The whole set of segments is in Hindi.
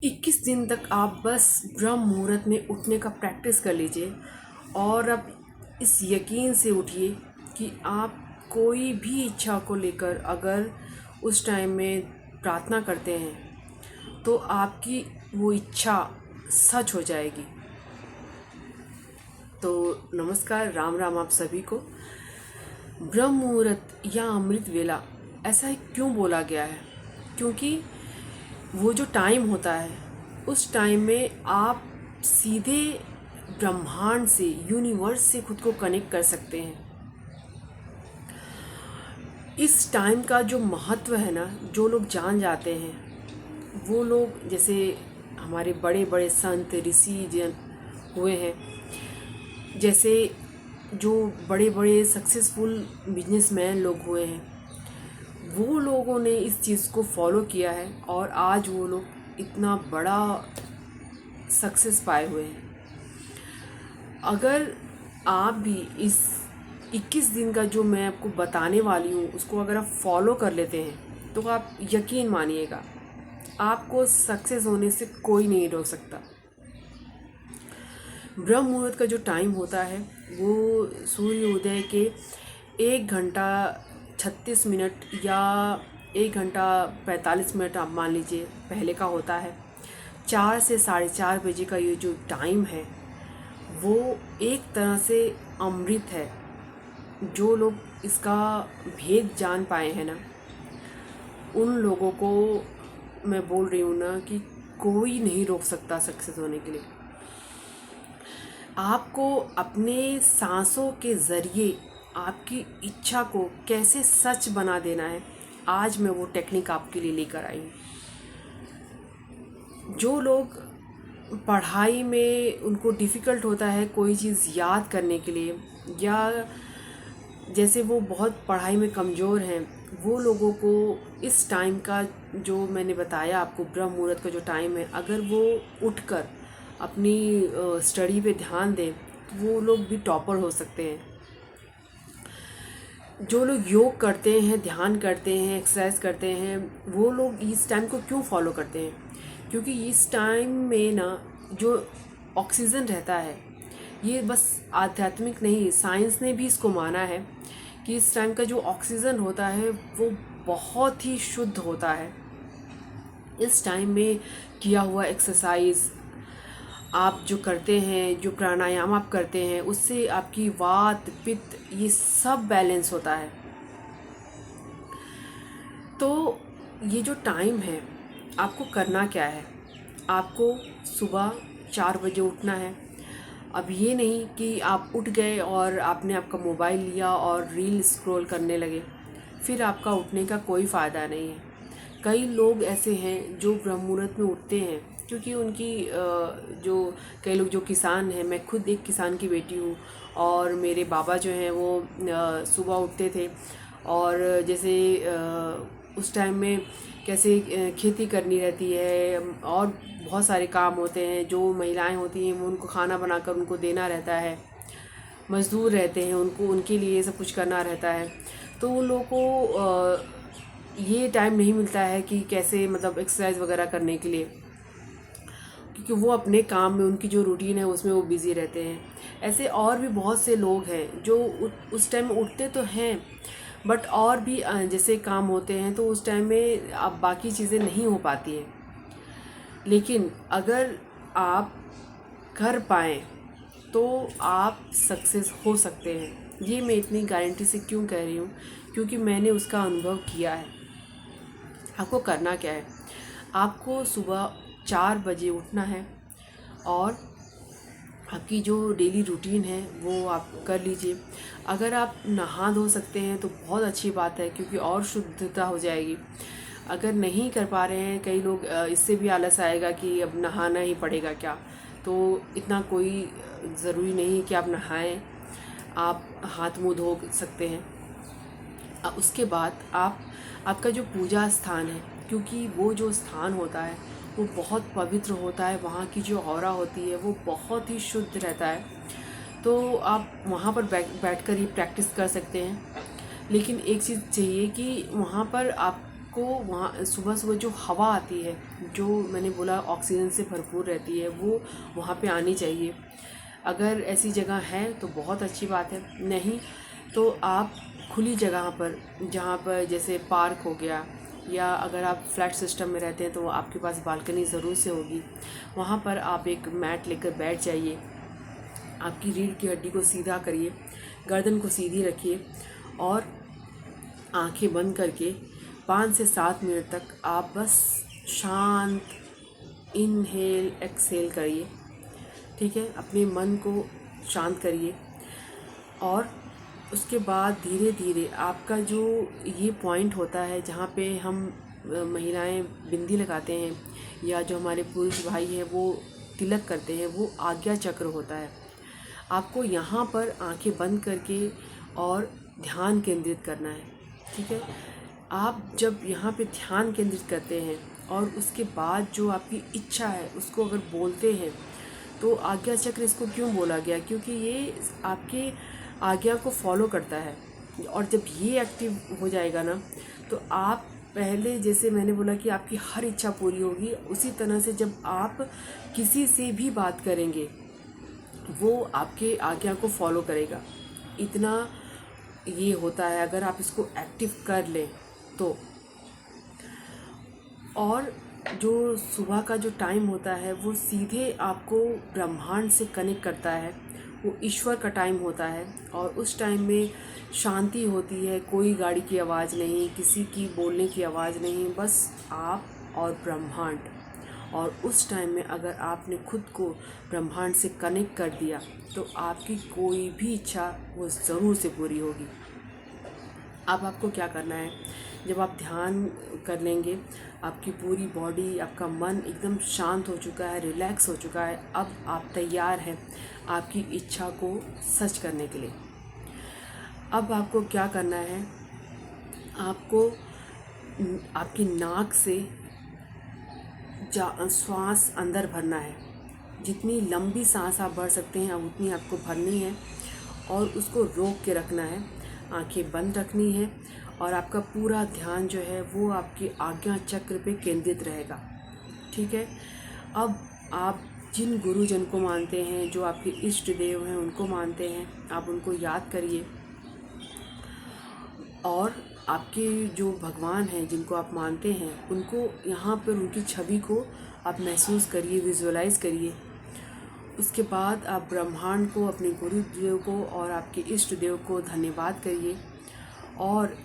21 दिन तक आप बस ब्रह्म मुहूर्त में उठने का प्रैक्टिस कर लीजिए और अब इस यकीन से उठिए कि आप कोई भी इच्छा को लेकर अगर उस टाइम में प्रार्थना करते हैं तो आपकी वो इच्छा सच हो जाएगी। तो नमस्कार, राम राम आप सभी को। ब्रह्म मुहूर्त या अमृत वेला ऐसा क्यों बोला गया है? क्योंकि वो जो टाइम होता है उस टाइम में आप सीधे ब्रह्मांड से, यूनिवर्स से खुद को कनेक्ट कर सकते हैं। इस टाइम का जो महत्व है ना, जो लोग जान जाते हैं वो लोग, जैसे हमारे बड़े बड़े संत ऋषि जन हुए हैं, जैसे जो बड़े बड़े सक्सेसफुल बिजनेसमैन लोग हुए हैं, वो लोगों ने इस चीज़ को फॉलो किया है और आज वो लोग इतना बड़ा सक्सेस पाए हुए हैं। अगर आप भी इस 21 दिन का जो मैं आपको बताने वाली हूँ उसको अगर आप फॉलो कर लेते हैं तो आप यकीन मानिएगा, आपको सक्सेस होने से कोई नहीं रोक सकता। ब्रह्म मुहूर्त का जो टाइम होता है वो सूर्य उदय के 1 घंटा 36 मिनट या 1 घंटा 45 मिनट आप मान लीजिए पहले का होता है। 4 से 4:30 बजे का ये जो टाइम है वो एक तरह से अमृत है। जो लोग इसका भेद जान पाए हैं ना, उन लोगों को मैं बोल रही हूँ ना कि कोई नहीं रोक सकता सक्सेस होने के लिए। आपको अपने सांसों के ज़रिए आपकी इच्छा को कैसे सच बना देना है, आज मैं वो टेक्निक आपके लिए लेकर आई हूँ। जो लोग पढ़ाई में उनको डिफ़िकल्ट होता है कोई चीज़ याद करने के लिए, या जैसे वो बहुत पढ़ाई में कमज़ोर हैं, वो लोगों को इस टाइम का जो मैंने बताया आपको, ब्रह्म मुहूर्त का जो टाइम है, अगर वो उठकर अपनी स्टडी पे ध्यान दें तो वो लोग भी टॉपर हो सकते हैं। जो लोग योग करते हैं, ध्यान करते हैं, एक्सरसाइज करते हैं, वो लोग इस टाइम को क्यों फॉलो करते हैं? क्योंकि इस टाइम में ना जो ऑक्सीजन रहता है, ये बस आध्यात्मिक नहीं, साइंस ने भी इसको माना है कि इस टाइम का जो ऑक्सीजन होता है वो बहुत ही शुद्ध होता है। इस टाइम में किया हुआ एक्सरसाइज आप जो करते हैं, जो प्राणायाम आप करते हैं, उससे आपकी वात पित्त ये सब बैलेंस होता है। तो ये जो टाइम है, आपको करना क्या है? आपको सुबह 4 बजे उठना है। अब ये नहीं कि आप उठ गए और आपने आपका मोबाइल लिया और रील स्क्रॉल करने लगे, फिर आपका उठने का कोई फ़ायदा नहीं है। कई लोग ऐसे हैं जो ब्रह्म मुहूर्त में उठते हैं, क्योंकि उनकी जो कई लोग जो किसान हैं, मैं खुद एक किसान की बेटी हूँ और मेरे बाबा जो हैं वो सुबह उठते थे और जैसे उस टाइम में कैसे खेती करनी रहती है और बहुत सारे काम होते हैं, जो महिलाएं होती हैं वो उनको खाना बनाकर उनको देना रहता है, मज़दूर रहते हैं, उनको उनके लिए सब कुछ करना रहता है। तो उन लोगों को ये टाइम नहीं मिलता है कि कैसे मतलब एक्सरसाइज वगैरह करने के लिए, क्योंकि वो अपने काम में, उनकी जो रूटीन है उसमें वो बिज़ी रहते हैं। ऐसे और भी बहुत से लोग हैं जो उस टाइम उठते तो हैं, बट और भी जैसे काम होते हैं तो उस टाइम में अब बाकी चीज़ें नहीं हो पाती हैं। लेकिन अगर आप कर पाएँ तो आप सक्सेस हो सकते हैं। ये मैं इतनी गारंटी से क्यों कह रही हूँ? क्योंकि मैंने उसका अनुभव किया है। आपको करना क्या है? आपको सुबह 4 बजे उठना है और आपकी जो डेली रूटीन है वो आप कर लीजिए। अगर आप नहा धो सकते हैं तो बहुत अच्छी बात है, क्योंकि और शुद्धता हो जाएगी। अगर नहीं कर पा रहे हैं, कई लोग इससे भी आलस आएगा कि अब नहाना ही पड़ेगा क्या, तो इतना कोई ज़रूरी नहीं कि आप नहाएं, आप हाथ मुंह धो सकते हैं। उसके बाद आपका जो पूजा स्थान है, क्योंकि वो जो स्थान होता है वो बहुत पवित्र होता है, वहाँ की जो ऑरा होती है वो बहुत ही शुद्ध रहता है, तो आप वहाँ पर बैठ कर ही प्रैक्टिस कर सकते हैं। लेकिन एक चीज़ चाहिए कि वहाँ पर आपको आपको वहाँ सुबह सुबह जो हवा आती है, जो मैंने बोला ऑक्सीजन से भरपूर रहती है, वो वहाँ पे आनी चाहिए। अगर ऐसी जगह है तो बहुत अच्छी बात है, नहीं तो आप खुली जगह पर, जहाँ पर जैसे पार्क हो गया, या अगर आप फ्लैट सिस्टम में रहते हैं तो आपके पास बालकनी ज़रूर से होगी, वहाँ पर आप एक मैट लेकर बैठ जाइए। आपकी रीढ़ की हड्डी को सीधा करिए, गर्दन को सीधी रखिए और आंखें बंद करके 5 से 7 मिनट तक आप बस शांत इनहेल एक्सहेल करिए। ठीक है, अपने मन को शांत करिए और उसके बाद धीरे धीरे आपका जो ये पॉइंट होता है जहाँ पे हम महिलाएं बिंदी लगाते हैं, या जो हमारे पुरुष भाई हैं वो तिलक करते हैं, वो आज्ञा चक्र होता है। आपको यहाँ पर आंखें बंद करके और ध्यान केंद्रित करना है। ठीक है, आप जब यहाँ पे ध्यान केंद्रित करते हैं और उसके बाद जो आपकी इच्छा है उसको अगर बोलते हैं, तो आज्ञा चक्र इसको क्यों बोला गया, क्योंकि ये आपके आज्ञा को फॉलो करता है। और जब ये एक्टिव हो जाएगा ना, तो आप पहले जैसे मैंने बोला कि आपकी हर इच्छा पूरी होगी, उसी तरह से जब आप किसी से भी बात करेंगे वो आपके आज्ञा को फॉलो करेगा। इतना ये होता है अगर आप इसको एक्टिव कर लें तो। और जो सुबह का जो टाइम होता है वो सीधे आपको ब्रह्मांड से कनेक्ट करता है, वो ईश्वर का टाइम होता है। और उस टाइम में शांति होती है, कोई गाड़ी की आवाज़ नहीं, किसी की बोलने की आवाज़ नहीं, बस आप और ब्रह्मांड। और उस टाइम में अगर आपने खुद को ब्रह्मांड से कनेक्ट कर दिया तो आपकी कोई भी इच्छा वो ज़रूर से पूरी होगी। अब आपको क्या करना है, जब आप ध्यान कर लेंगे, आपकी पूरी बॉडी, आपका मन एकदम शांत हो चुका है, रिलैक्स हो चुका है, अब आप तैयार हैं आपकी इच्छा को सच करने के लिए। अब आपको क्या करना है, आपको आपकी नाक से श्वास अंदर भरना है। जितनी लंबी सांस आप भर सकते हैं उतनी आपको भरनी है और उसको रोक के रखना है, आंखें बंद रखनी है और आपका पूरा ध्यान जो है वो आपकी आज्ञा चक्र पे केंद्रित रहेगा। ठीक है, अब आप जिन गुरुजन को मानते हैं, जो आपके इष्ट देव हैं उनको मानते हैं, आप उनको याद करिए। और आपके जो भगवान हैं जिनको आप मानते हैं उनको यहाँ पर उनकी छवि को आप महसूस करिए, विजुअलाइज करिए। उसके बाद आप ब्रह्मांड को, अपने गुरुदेव को और आपके इष्ट देव को धन्यवाद करिए। और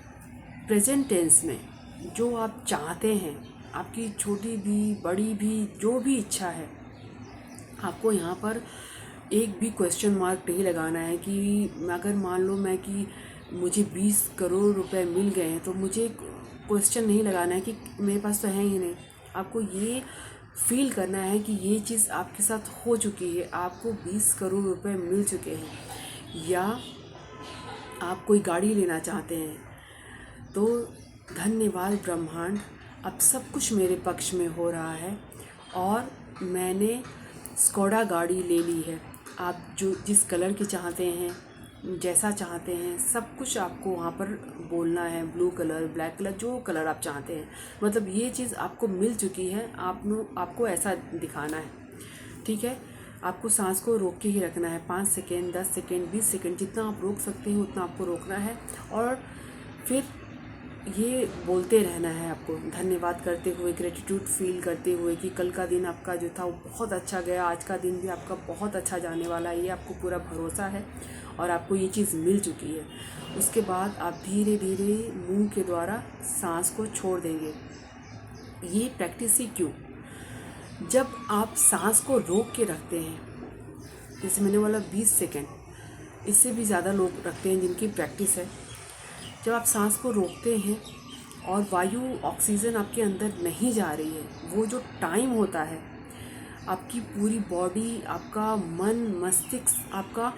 प्रेजेंट टेंस में जो आप चाहते हैं, आपकी छोटी भी बड़ी भी जो भी इच्छा है, आपको यहाँ पर एक भी क्वेश्चन मार्क नहीं लगाना है कि अगर मान लो मैं कि मुझे 20 करोड़ रुपए मिल गए हैं, तो मुझे क्वेश्चन नहीं लगाना है कि मेरे पास तो है ही नहीं। आपको ये फील करना है कि ये चीज़ आपके साथ हो चुकी है, आपको 20 करोड़ रुपए मिल चुके हैं। या आप कोई गाड़ी लेना चाहते हैं तो धन्यवाद ब्रह्मांड, अब सब कुछ मेरे पक्ष में हो रहा है और मैंने स्कोडा गाड़ी ले ली है। आप जो जिस कलर की चाहते हैं, जैसा चाहते हैं, सब कुछ आपको वहाँ पर बोलना है, ब्लू कलर, ब्लैक कलर, जो कलर आप चाहते हैं, मतलब ये चीज़ आपको मिल चुकी है, आपको ऐसा दिखाना है। ठीक है, आपको सांस को रोक के ही रखना है, 5 सेकेंड, 10 सेकेंड, 20 सेकेंड, जितना आप रोक सकते हैं उतना आपको रोकना है। और फिर ये बोलते रहना है आपको, धन्यवाद करते हुए, ग्रेटिट्यूड फील करते हुए कि कल का दिन आपका जो था वो बहुत अच्छा गया, आज का दिन भी आपका बहुत अच्छा जाने वाला है, ये आपको पूरा भरोसा है और आपको ये चीज़ मिल चुकी है। उसके बाद आप धीरे धीरे मुंह के द्वारा सांस को छोड़ देंगे। ये प्रैक्टिस ही क्यों, जब आप सांस को रोक के रखते हैं, जैसे मैंने बोला 20 सेकेंड, इससे भी ज़्यादा लोग रखते हैं जिनकी प्रैक्टिस है। जब आप सांस को रोकते हैं और वायु, ऑक्सीजन आपके अंदर नहीं जा रही है, वो जो टाइम होता है, आपकी पूरी बॉडी, आपका मन, मस्तिष्क आपका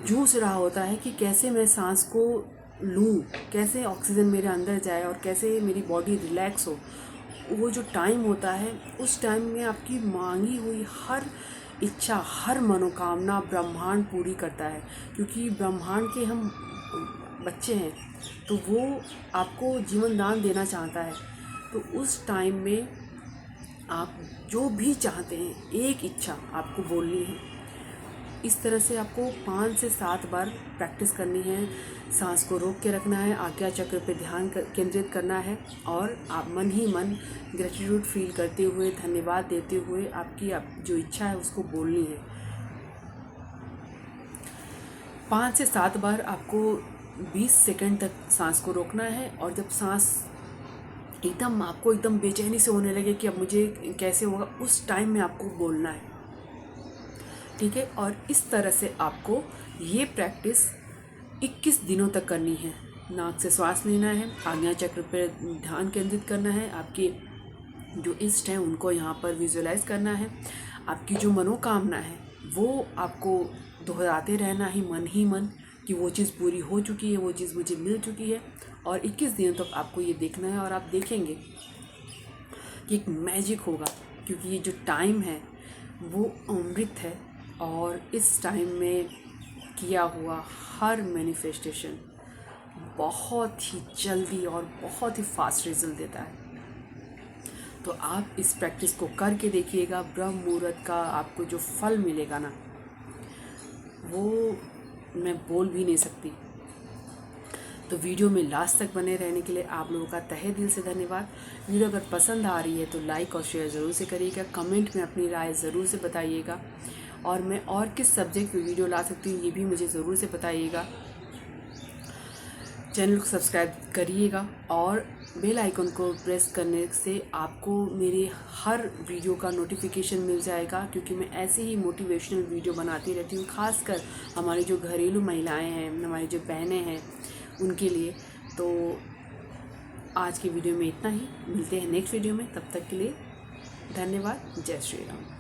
जूझ रहा होता है कि कैसे मैं सांस को लूँ, कैसे ऑक्सीजन मेरे अंदर जाए और कैसे मेरी बॉडी रिलैक्स हो। वो जो टाइम होता है, उस टाइम में आपकी मांगी हुई हर इच्छा, हर मनोकामना ब्रह्मांड पूरी करता है, क्योंकि ब्रह्मांड के हम बच्चे हैं, तो वो आपको जीवन दान देना चाहता है। तो उस टाइम में आप जो भी चाहते हैं, एक इच्छा आपको बोलनी है। इस तरह से आपको 5 से 7 बार प्रैक्टिस करनी है। सांस को रोक के रखना है, आज्ञा चक्र पे ध्यान केंद्रित करना है और आप मन ही मन ग्रेटिट्यूड फील करते हुए, धन्यवाद देते हुए आपकी जो इच्छा है उसको बोलनी है। 5 से 7 बार आपको 20 सेकंड तक सांस को रोकना है और जब सांस आपको एकदम बेचैनी से होने लगे कि अब मुझे कैसे होगा, उस टाइम में आपको बोलना है, ठीक है। और इस तरह से आपको ये प्रैक्टिस 21 दिनों तक करनी है। नाक से श्वास लेना है, आज्ञा चक्र पर ध्यान केंद्रित करना है, आपके जो इष्ट हैं उनको यहाँ पर विजुअलाइज करना है, आपकी जो मनोकामना है वो आपको दोहराते रहना ही मन कि वो चीज़ पूरी हो चुकी है, वो चीज़ मुझे मिल चुकी है। और 21 दिनों तक आपको ये देखना है और आप देखेंगे कि एक मैजिक होगा, क्योंकि ये जो टाइम है वो अमृत है और इस टाइम में किया हुआ हर मैनिफेस्टेशन बहुत ही जल्दी और बहुत ही फास्ट रिजल्ट देता है। तो आप इस प्रैक्टिस को करके देखिएगा। ब्रह्म मुहूर्त का आपको जो फल मिलेगा ना, वो मैं बोल भी नहीं सकती। तो वीडियो में लास्ट तक बने रहने के लिए आप लोगों का तहे दिल से धन्यवाद। वीडियो अगर पसंद आ रही है तो लाइक और शेयर ज़रूर से करिएगा, कमेंट में अपनी राय ज़रूर से बताइएगा और मैं और किस सब्जेक्ट पे वीडियो ला सकती हूँ ये भी मुझे ज़रूर से बताइएगा। चैनल को सब्सक्राइब करिएगा और बेल आइकन को प्रेस करने से आपको मेरे हर वीडियो का नोटिफिकेशन मिल जाएगा, क्योंकि मैं ऐसे ही मोटिवेशनल वीडियो बनाती रहती हूँ, खासकर हमारी जो घरेलू महिलाएं हैं, हमारी जो बहनें हैं उनके लिए। तो आज की वीडियो में इतना ही, मिलते हैं नेक्स्ट वीडियो में, तब तक के लिए धन्यवाद। जय श्री राम।